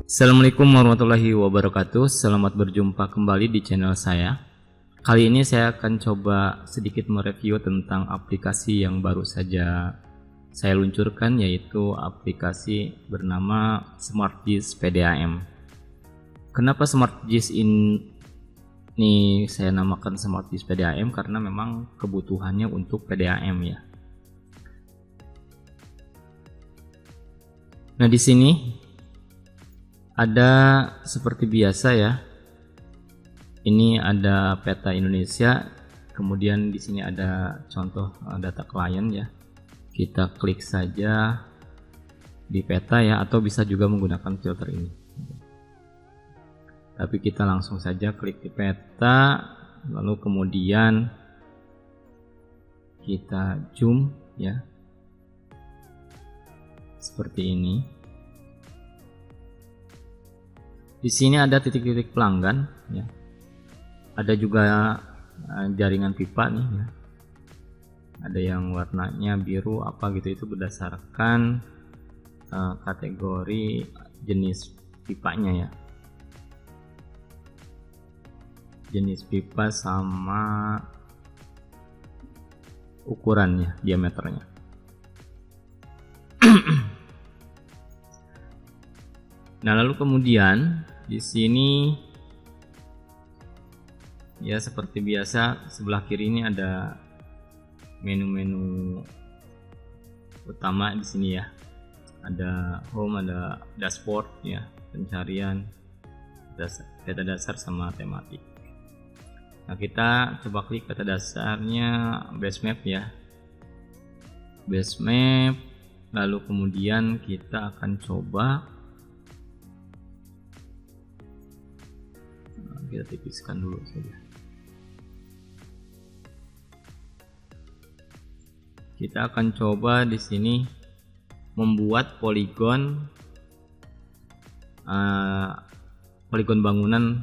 Assalamualaikum warahmatullahi wabarakatuh. Selamat berjumpa kembali di channel saya. Kali ini saya akan coba sedikit mereview tentang aplikasi yang baru saja saya luncurkan, yaitu aplikasi bernama SmartGIS PDAM. Kenapa SmartGIS ini saya namakan SmartGIS PDAM? Karena memang kebutuhannya untuk PDAM ya. Nah, di sini ada seperti biasa ya. Ini ada peta Indonesia, kemudian di sini ada contoh data klien ya. Kita klik saja di peta ya, atau bisa juga menggunakan filter ini. Tapi kita langsung saja klik di peta, lalu kemudian kita zoom ya. Seperti ini. Di sini ada titik-titik pelanggan ya. Ada juga jaringan pipa nih ya. Ada yang warnanya biru apa gitu, itu berdasarkan kategori jenis pipanya ya. Jenis pipa sama ukurannya, diameternya. Nah, lalu kemudian di sini ya seperti biasa, sebelah kiri ini ada menu-menu utama di sini ya. Ada home, ada dashboard ya, pencarian, data dasar sama tematik. Nah, kita coba klik data dasarnya base map ya. Base map, lalu kemudian kita akan coba kita tipiskan dulu saja. Kita akan coba di sini membuat poligon bangunan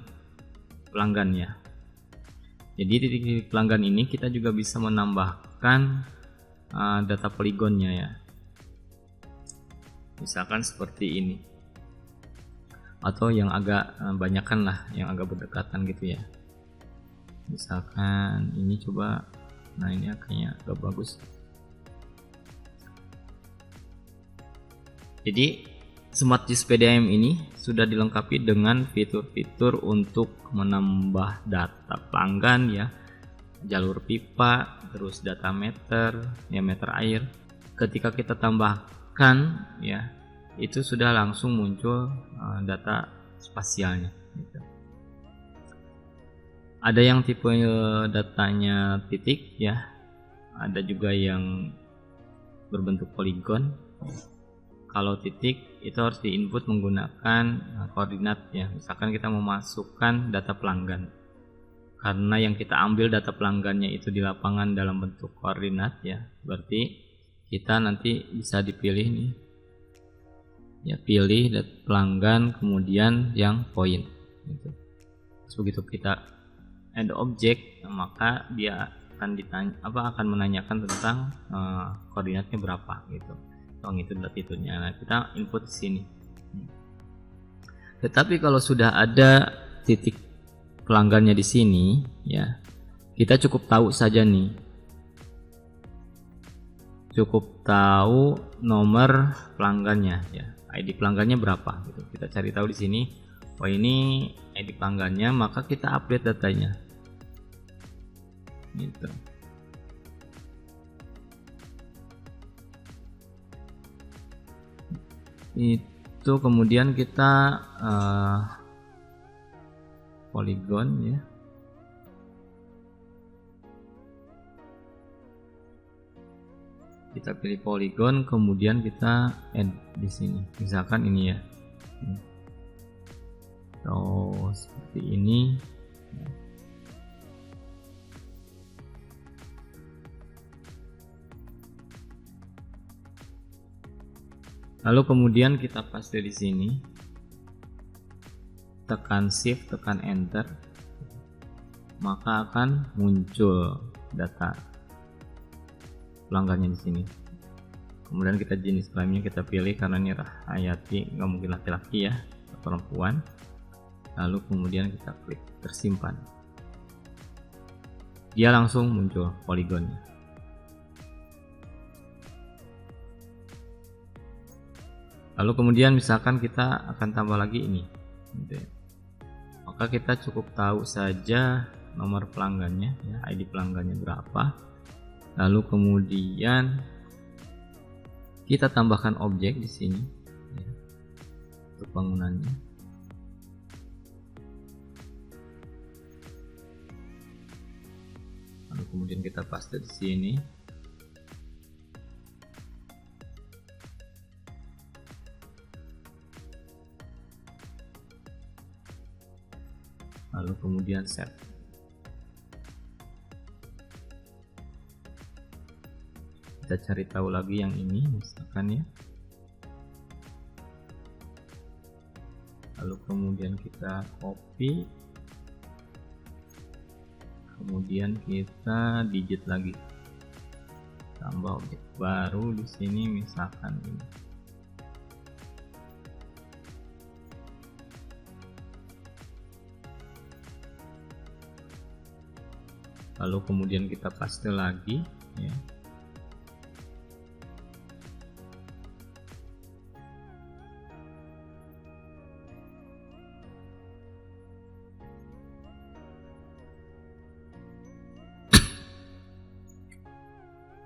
pelanggan ya. Jadi titik-titik pelanggan ini kita juga bisa menambahkan data poligonnya ya. Misalkan seperti ini. Atau yang agak banyakan lah, yang agak berdekatan gitu ya. Misalkan ini coba, nah ini kayaknya agak bagus. Jadi SmartGIS PDAM ini sudah dilengkapi dengan fitur-fitur untuk menambah data pelanggan ya, jalur pipa, terus data meter, ya meter air. Ketika kita tambahkan ya, itu sudah langsung muncul data spasialnya gitu. Ada yang tipe datanya titik ya, ada juga yang berbentuk poligon. Kalau titik itu harus diinput menggunakan koordinat ya. Misalkan kita memasukkan data pelanggan, karena yang kita ambil data pelanggannya itu di lapangan dalam bentuk koordinat ya, berarti kita nanti bisa dipilih nih ya, pilih pelanggan kemudian yang poin gitu. Begitu kita add object, maka dia akan akan menanyakan tentang koordinatnya berapa gitu, itu latitude-nya. Nah, kita input di sini. Tetapi kalau sudah ada titik pelanggannya di sini ya, kita cukup tahu saja nih, cukup tahu nomor pelanggannya ya, ID pelanggannya berapa gitu. Kita cari tahu di sini, oh ini ID pelanggannya, maka kita update datanya gitu. Itu kemudian kita poligon ya. Kita pilih poligon, kemudian kita add di sini. Misalkan ini ya. Terus seperti ini. Lalu kemudian kita paste di sini. Tekan shift, tekan enter. Maka akan muncul data pelanggannya di sini. Kemudian kita jenis kelaminnya kita pilih, karena ini Rahayati, nggak mungkin laki-laki ya, perempuan, lalu kemudian kita klik tersimpan, dia langsung muncul poligonnya. Lalu kemudian misalkan kita akan tambah lagi ini, gitu ya. Maka kita cukup tahu saja nomor pelanggannya, ya, ID pelanggannya berapa. Lalu kemudian kita tambahkan objek di sini, ya, untuk bangunannya. Lalu kemudian kita paste di sini. Lalu kemudian save. Kita cari tahu lagi yang ini misalkan ya. Lalu kemudian kita copy, kemudian kita digit lagi, tambah objek baru di sini misalkan ini. Lalu kemudian kita paste lagi, ya.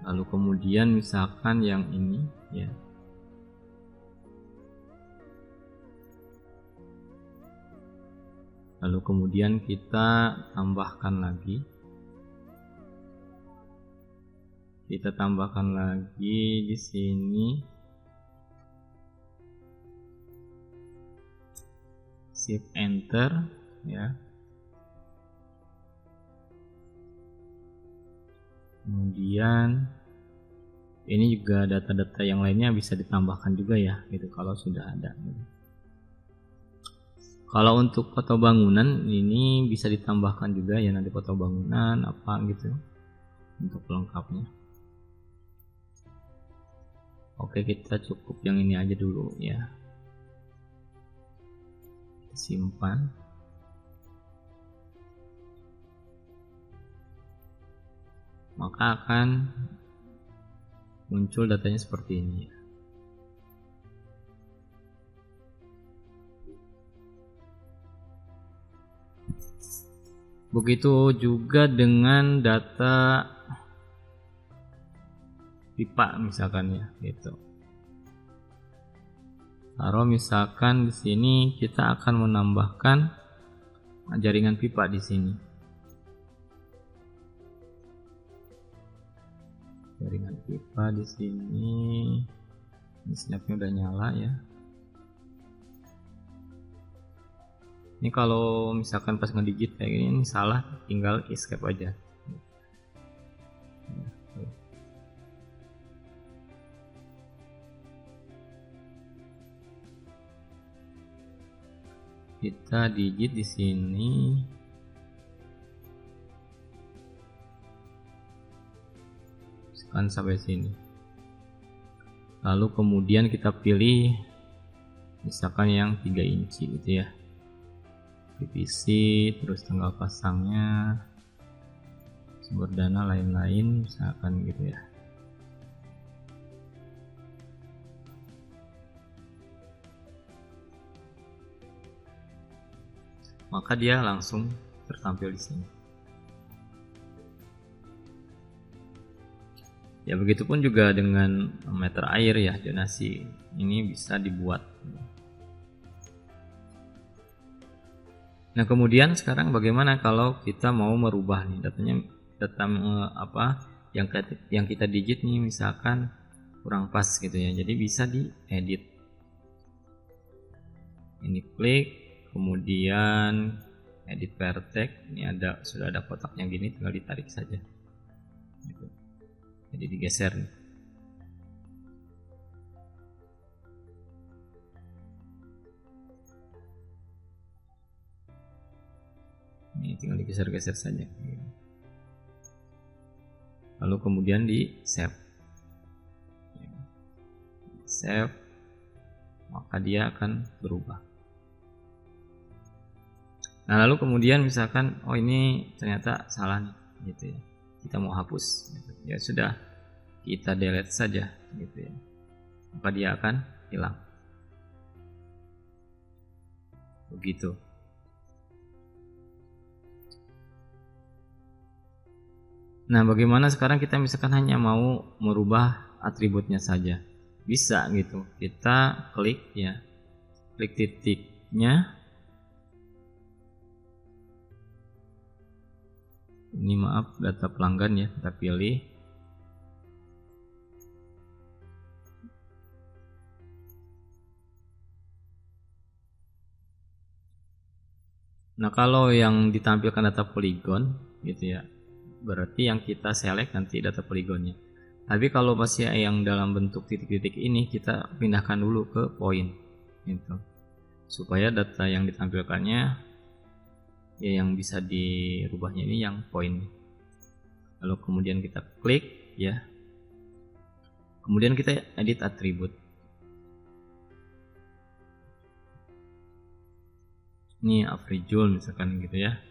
Lalu kemudian misalkan yang ini, ya. Lalu kemudian kita tambahkan lagi. Kita tambahkan lagi di sini shift enter, ya. Kemudian ini juga data-data yang lainnya bisa ditambahkan juga ya, gitu kalau sudah ada. Kalau untuk foto bangunan ini bisa ditambahkan juga ya, nanti foto bangunan apa gitu untuk pelengkapnya. Oke, kita cukup yang ini aja dulu ya. Simpan. Maka akan muncul datanya seperti ini ya. Begitu juga dengan data pipa misalkan ya, gitu. Taruh misalkan di sini kita akan menambahkan jaringan pipa di sini. Jaringan pipa di sini. Ini snapnya udah nyala ya. Ini kalau misalkan pas ngedigit kayak gini ini salah, tinggal escape aja. Kita digit di sini. Sekarang sampai sini. Lalu kemudian kita pilih misalkan yang 3 inci gitu ya. PVC, terus tanggal pasangnya, sumber dana lain-lain misalkan gitu ya. Maka dia langsung tertampil di sini. Ya begitupun juga dengan meter air ya, zonasi ini bisa dibuat. Nah kemudian sekarang bagaimana kalau kita mau merubah nih datanya, data apa yang kita digit nih misalkan kurang pas gitu ya, jadi bisa diedit. Ini klik, kemudian edit vertex, ini sudah ada kotaknya gini, tinggal ditarik saja gitu. Jadi digeser nih. Ini tinggal digeser-geser saja. Lalu kemudian di save. Save, maka dia akan berubah. Nah lalu kemudian misalkan oh ini ternyata salah nih gitu ya, kita mau hapus gitu. Ya sudah, kita delete saja gitu ya, maka dia akan hilang begitu. Nah bagaimana sekarang kita misalkan hanya mau merubah atributnya saja, bisa gitu, kita klik ya, klik titiknya. Ini maaf data pelanggan ya, kita pilih. Nah kalau yang ditampilkan data poligon gitu ya, berarti yang kita select nanti data poligonnya. Tapi kalau masih yang dalam bentuk titik-titik ini, kita pindahkan dulu ke point gitu, supaya data yang ditampilkannya ya yang bisa dirubahnya ini yang point. Lalu kemudian kita klik ya, kemudian kita edit atribut. Ini average misalkan gitu ya,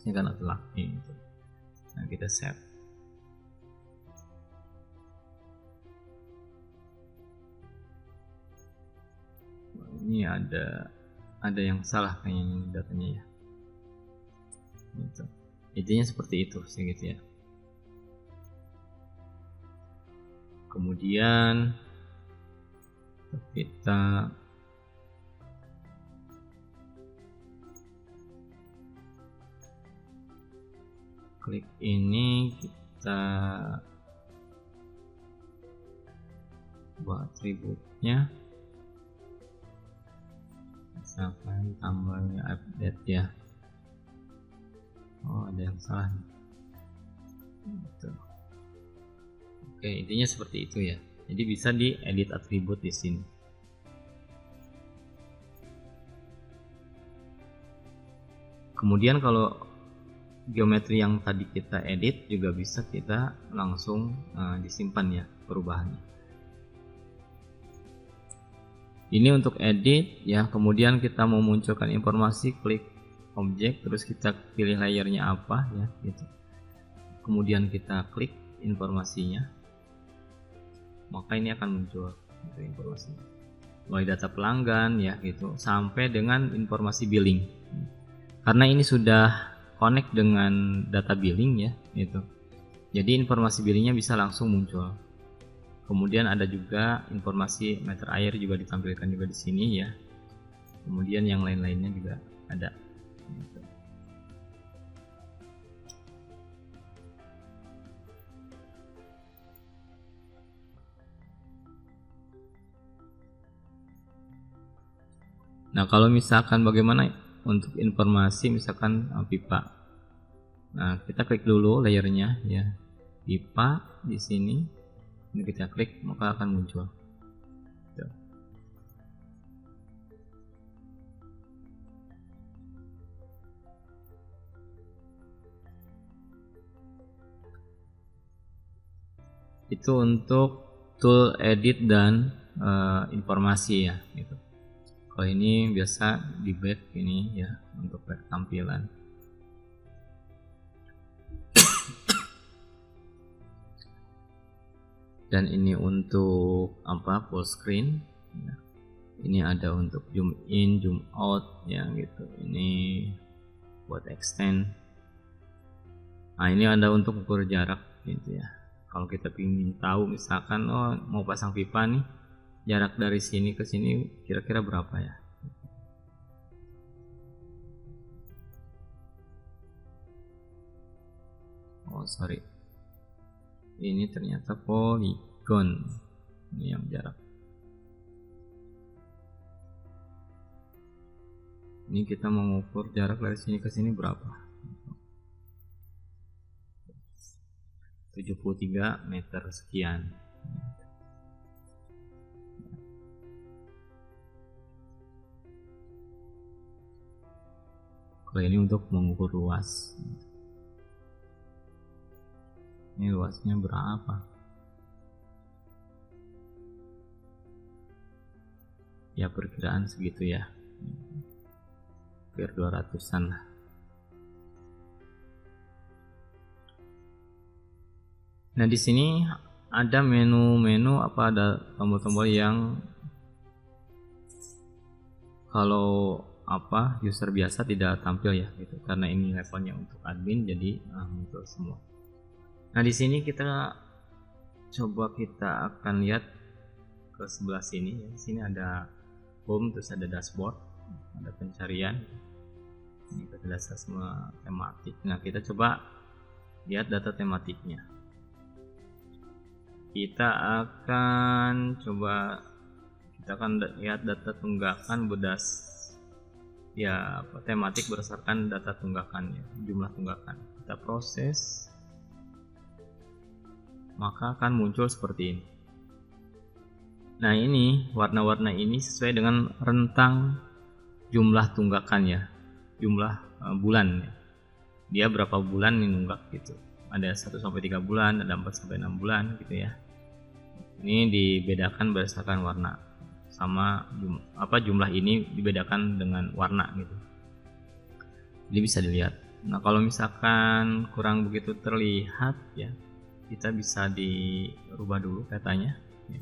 ini kan laki gitu. Nah kita save. Ini ada yang salah kayaknya datanya ya gitu. Intinya seperti itu sih gitu ya. Kemudian kita klik ini, kita buat atributnya, misalkan tambahnya update ya. Oh ada yang salah nih gitu. Oke intinya seperti itu ya, jadi bisa diedit atribut di sini. Kemudian kalau geometri yang tadi kita edit juga bisa kita langsung disimpan ya perubahannya. Ini untuk edit ya. Kemudian kita mau munculkan informasi, klik objek, terus kita pilih layernya apa ya gitu. Kemudian kita klik informasinya, maka ini akan muncul gitu, informasinya mulai data pelanggan ya gitu sampai dengan informasi billing. Karena ini sudah connect dengan data billing ya gitu, jadi informasi billingnya bisa langsung muncul. Kemudian ada juga informasi meter air juga ditampilkan juga di sini ya. Kemudian yang lain-lainnya juga ada gitu. Nah kalau misalkan bagaimana untuk informasi misalkan pipa. Nah kita klik dulu layernya ya, pipa di sini. Ini kita klik maka akan muncul. Tuh. Itu untuk tool edit dan informasi ya gitu. Kalau ini biasa di back ini ya untuk back tampilan. Dan ini untuk apa, full screen ya. Ini ada untuk zoom in, zoom out ya gitu. Ini buat extend. Nah ini ada untuk ukur jarak gitu ya. Kalau kita ingin tahu misalkan oh mau pasang pipa nih, jarak dari sini ke sini kira-kira berapa ya. Oh sorry, ini ternyata poligon, ini yang jarak. Ini kita mengukur jarak dari sini ke sini berapa, 73 meter sekian. Kalau ini untuk mengukur luas, ini luasnya berapa ya, perkiraan segitu ya. hampir 200-an lah. Nah, di sini ada menu-menu ada tombol-tombol yang kalau user biasa tidak tampil ya gitu, karena ini levelnya untuk admin, jadi muncul semua. Nah, di sini kita akan lihat ke sebelah sini ya. Di sini ada home, terus ada dashboard, ada pencarian. Ini kita dasar semua tematik. Nah, kita coba lihat data tematiknya. Kita akan lihat data tunggakan tematik berdasarkan data tunggakan ya, jumlah tunggakan. Kita proses, maka akan muncul seperti ini. Nah, ini warna-warna ini sesuai dengan rentang jumlah tunggakan ya, jumlah bulan ya. Dia berapa bulan nunggak gitu. Ada 1-3 bulan, ada 4-6 bulan gitu ya. Ini dibedakan berdasarkan warna, sama jumlah ini dibedakan dengan warna gitu. Jadi bisa dilihat. Nah, kalau misalkan kurang begitu terlihat ya, kita bisa dirubah dulu petanya ya.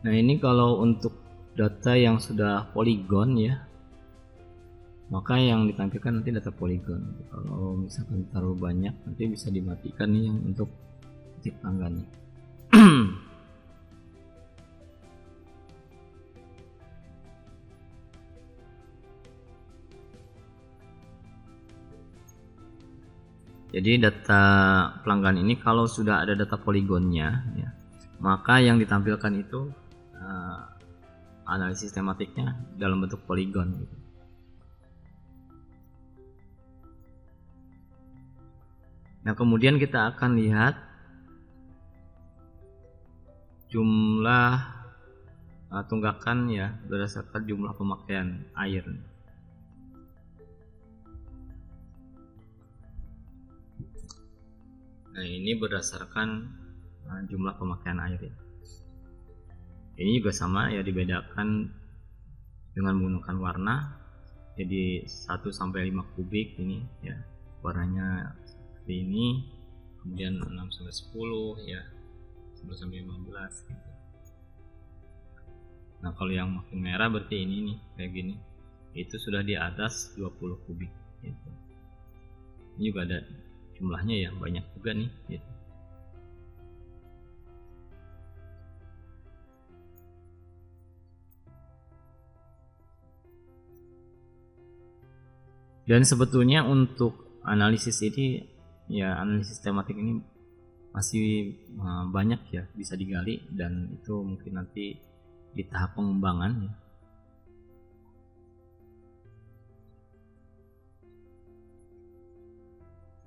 Nah, ini kalau untuk data yang sudah poligon ya, maka yang ditampilkan nanti data poligon. Kalau misalkan terlalu banyak, nanti bisa dimatikan nih yang untuk titik tanggalnya. Jadi data pelanggan ini kalau sudah ada data poligonnya ya, maka yang ditampilkan itu analisis tematiknya dalam bentuk poligon gitu. Nah, kemudian kita akan lihat jumlah tunggakan ya berdasarkan jumlah pemakaian air. Nah, ini berdasarkan jumlah pemakaian air ya. Ini juga sama ya, dibedakan dengan menggunakan warna. Jadi 1-5 kubik ini ya, warnanya seperti ini. Kemudian 6-10 ya, 11-15 gitu. Nah, kalau yang makin merah berarti ini nih kayak gini, itu sudah di atas 20 kubik gitu. Ini juga ada jumlahnya ya, banyak juga nih gitu. Dan sebetulnya untuk analisis ini ya, analisis tematik ini masih banyak ya bisa digali, dan itu mungkin nanti di tahap pengembangan ya.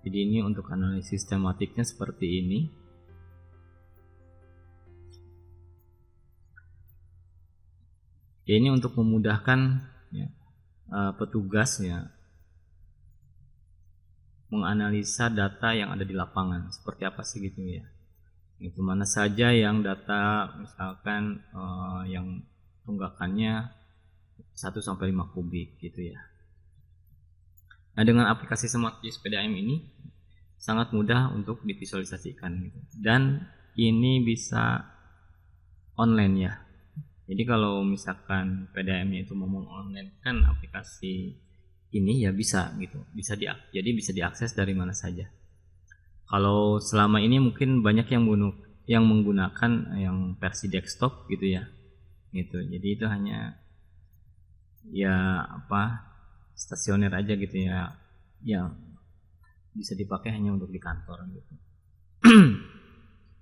Jadi ini untuk analisis tematiknya seperti ini. Ya, ini untuk memudahkan ya, petugas ya menganalisa data yang ada di lapangan seperti apa sih gitu ya. Itu mana saja yang data misalkan yang tunggakannya 1-5 kubik gitu ya. Nah, dengan aplikasi SmartGIS PDAM ini sangat mudah untuk divisualisasikan gitu. Dan ini bisa online ya. Jadi kalau misalkan PDAM-nya itu mau online kan aplikasi ini ya bisa gitu, jadi bisa diakses dari mana saja. Kalau selama ini mungkin banyak yang menggunakan yang versi desktop gitu ya, gitu. Jadi itu hanya ya stasioner aja gitu ya, yang bisa dipakai hanya untuk di kantor gitu.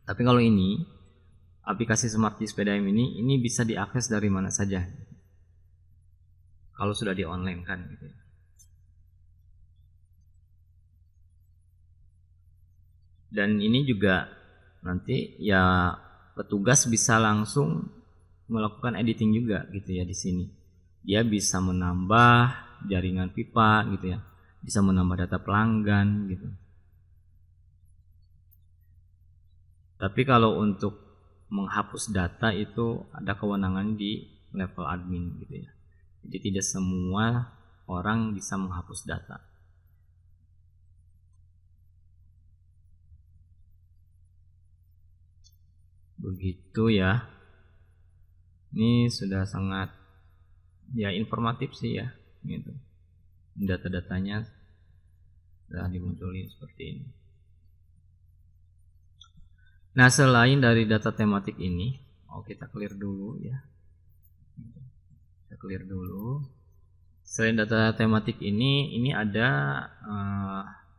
Tapi kalau ini aplikasi SmartGIS PDAM ini bisa diakses dari mana saja kalau sudah di online kan gitu ya. Dan ini juga nanti ya petugas bisa langsung melakukan editing juga gitu ya di sini. Dia bisa menambah jaringan pipa gitu ya, bisa menambah data pelanggan gitu. Tapi kalau untuk menghapus data itu ada kewenangan di level admin gitu ya. Jadi tidak semua orang bisa menghapus data. Begitu ya. Ini sudah sangat ya informatif sih ya, gitu. Data-datanya sudah dimunculin seperti ini. Nah, selain dari data tematik ini, kita clear dulu ya. Kita clear dulu. Selain data tematik ini ada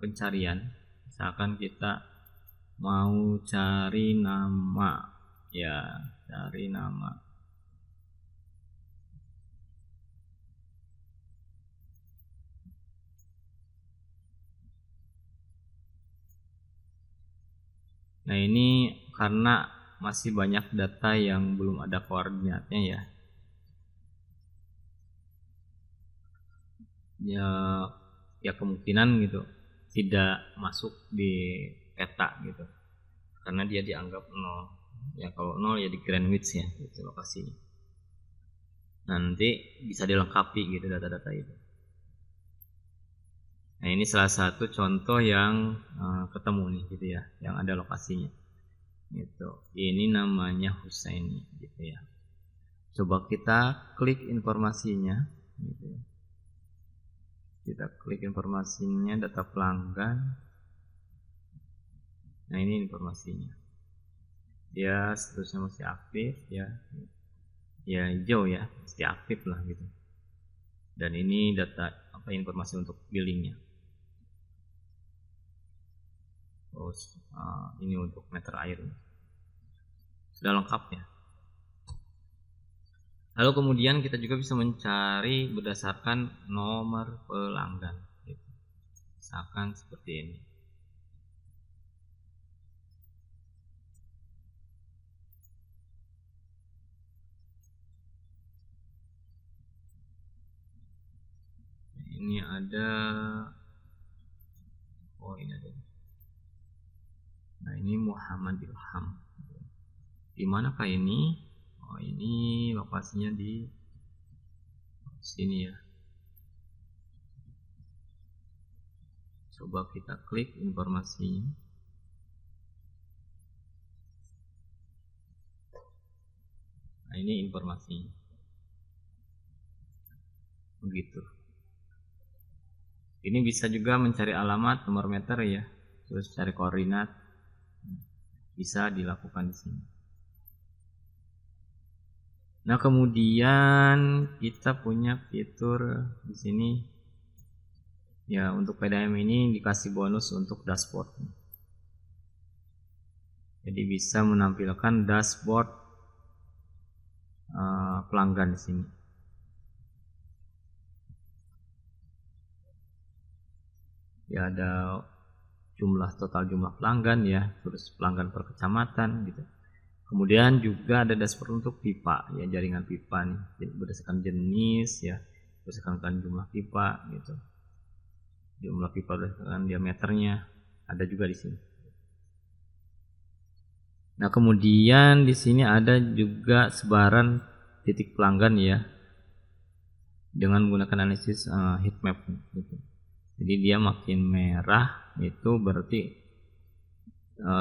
pencarian. Misalkan kita mau cari nama, ya, cari nama. Nah, ini karena masih banyak data yang belum ada koordinatnya ya. Ya kemungkinan gitu tidak masuk di peta gitu. Karena dia dianggap 0. Ya kalau 0 ya di Greenwich ya, gitu lokasinya. Nanti bisa dilengkapi gitu data-data itu. Nah, ini salah satu contoh yang ketemu nih gitu ya, yang ada lokasinya. Gitu. Ini namanya Husaini gitu ya. Coba kita klik informasinya gitu ya. Kita klik informasinya, data pelanggan. Nah, ini informasinya. Dia statusnya masih aktif ya. Ya hijau ya, mesti aktif lah gitu. Dan ini data informasi untuk billingnya. Terus ini untuk meter air, sudah lengkap ya. Lalu kemudian kita juga bisa mencari berdasarkan nomor pelanggan gitu. Misalkan seperti ini. Ini ada, ini ada. Nah, ini Muhammad Ilham. Di manakah ini? Ini lokasinya di sini ya. Coba kita klik informasinya. Nah, ini informasinya. Begitu. Ini bisa juga mencari alamat, nomor meter ya. Terus cari koordinat. Bisa dilakukan di sini. Nah, kemudian kita punya fitur di sini ya, untuk PDM ini dikasih bonus untuk dashboard. Jadi bisa menampilkan dashboard pelanggan di sini. Ya, ada total jumlah pelanggan ya, terus pelanggan per kecamatan gitu. Kemudian juga ada dashboard untuk pipa ya, jaringan pipa nih. Jadi berdasarkan jenis ya, berdasarkan jumlah pipa gitu. Jumlah pipa berdasarkan diameternya ada juga di sini. Nah, kemudian di sini ada juga sebaran titik pelanggan ya, dengan menggunakan analisis heat map gitu. Jadi dia makin merah itu berarti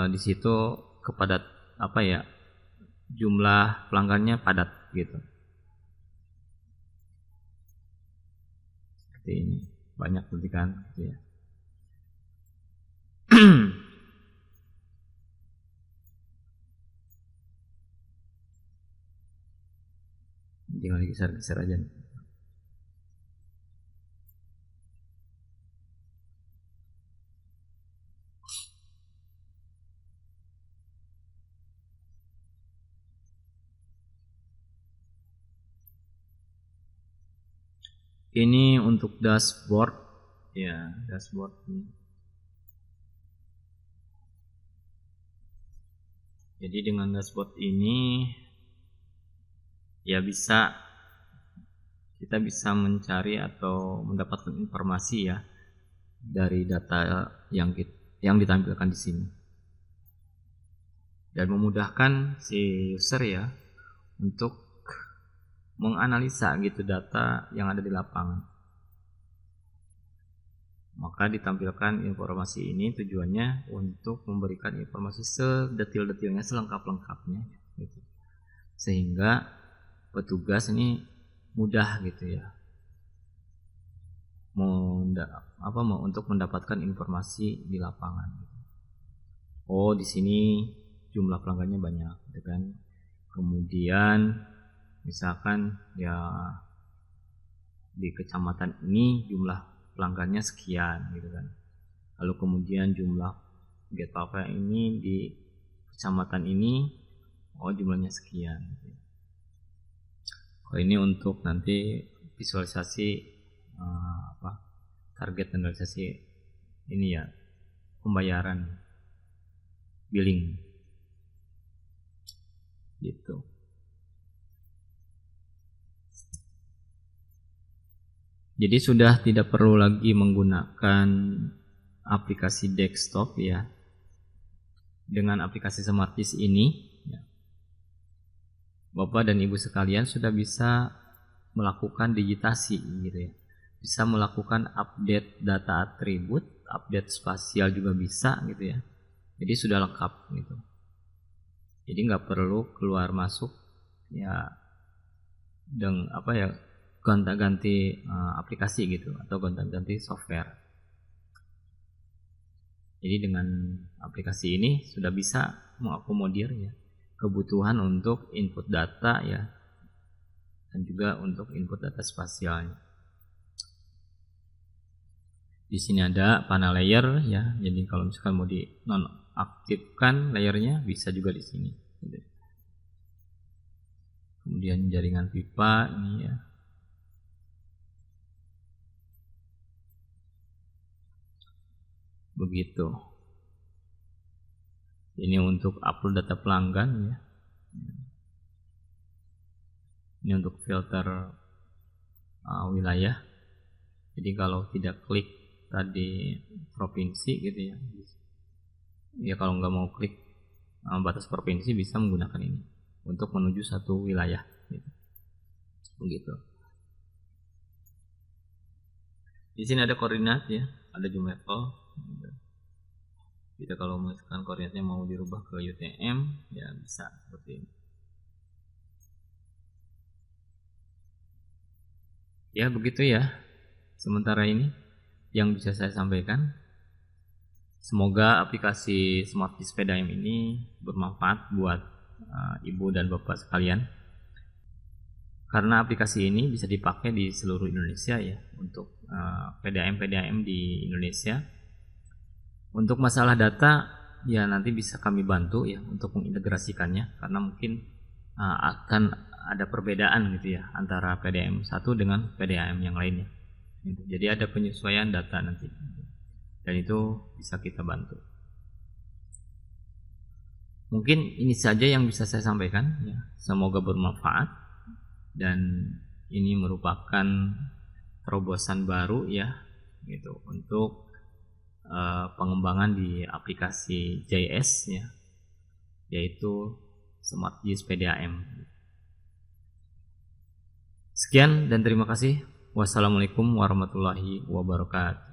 di situ kepadat jumlah pelanggannya padat gitu. Seperti ini, banyak berarti kan gitu ya. Tinggal digeser-geser aja nih. Ini untuk dashboard ya, dashboard ini. Jadi dengan dashboard ini ya kita bisa mencari atau mendapatkan informasi ya dari data yang ditampilkan di sini, dan memudahkan si user ya untuk menganalisa gitu data yang ada di lapangan. Maka ditampilkan informasi ini tujuannya untuk memberikan informasi sedetil-detilnya, selengkap-lengkapnya gitu. Sehingga petugas ini mudah gitu ya untuk mendapatkan informasi di lapangan. Oh, di sini jumlah pelanggannya banyak gitu kan. Kemudian misalkan ya di kecamatan ini jumlah pelanggannya sekian gitu kan. Lalu kemudian jumlah Get Papa ini di kecamatan ini jumlahnya sekian gitu. Ini untuk nanti visualisasi target dan realisasi ini ya, pembayaran billing gitu. Jadi sudah tidak perlu lagi menggunakan aplikasi desktop ya. Dengan aplikasi SmartGIS ini ya, Bapak dan Ibu sekalian sudah bisa melakukan digitasi gitu ya. Bisa melakukan update data atribut, update spasial juga bisa gitu ya. Jadi sudah lengkap gitu. Jadi nggak perlu keluar masuk ya gonta-ganti aplikasi gitu atau gonta-ganti software. Jadi dengan aplikasi ini sudah bisa mengakomodir ya kebutuhan untuk input data ya, dan juga untuk input data spasialnya. Di sini ada panel layer ya, jadi kalau misalkan mau di nonaktifkan layernya bisa juga di sini. Kemudian jaringan pipa ini ya. Begitu. Ini untuk upload data pelanggan ya. Ini untuk filter wilayah. Jadi kalau tidak klik tadi provinsi gitu ya. Ya kalau nggak mau klik batas provinsi bisa menggunakan ini untuk menuju satu wilayah gitu. Begitu. Di sini ada koordinat ya, ada zoom level. Kita kalau misalkan koordinatnya mau dirubah ke UTM ya bisa seperti ini. Ya begitu ya. Sementara ini yang bisa saya sampaikan. Semoga aplikasi SmartGIS PDAM ini bermanfaat buat Ibu dan Bapak sekalian. Karena aplikasi ini bisa dipakai di seluruh Indonesia ya untuk PDAM di Indonesia. Untuk masalah data ya nanti bisa kami bantu ya untuk mengintegrasikannya, karena mungkin akan ada perbedaan gitu ya antara PDAM 1 dengan PDAM yang lainnya. Jadi ada penyesuaian data nanti, dan itu bisa kita bantu. Mungkin ini saja yang bisa saya sampaikan ya. Semoga bermanfaat, dan ini merupakan terobosan baru ya gitu untuk pengembangan di aplikasi JS ya, yaitu SmartGIS PDAM. Sekian dan terima kasih. Wassalamualaikum warahmatullahi wabarakatuh.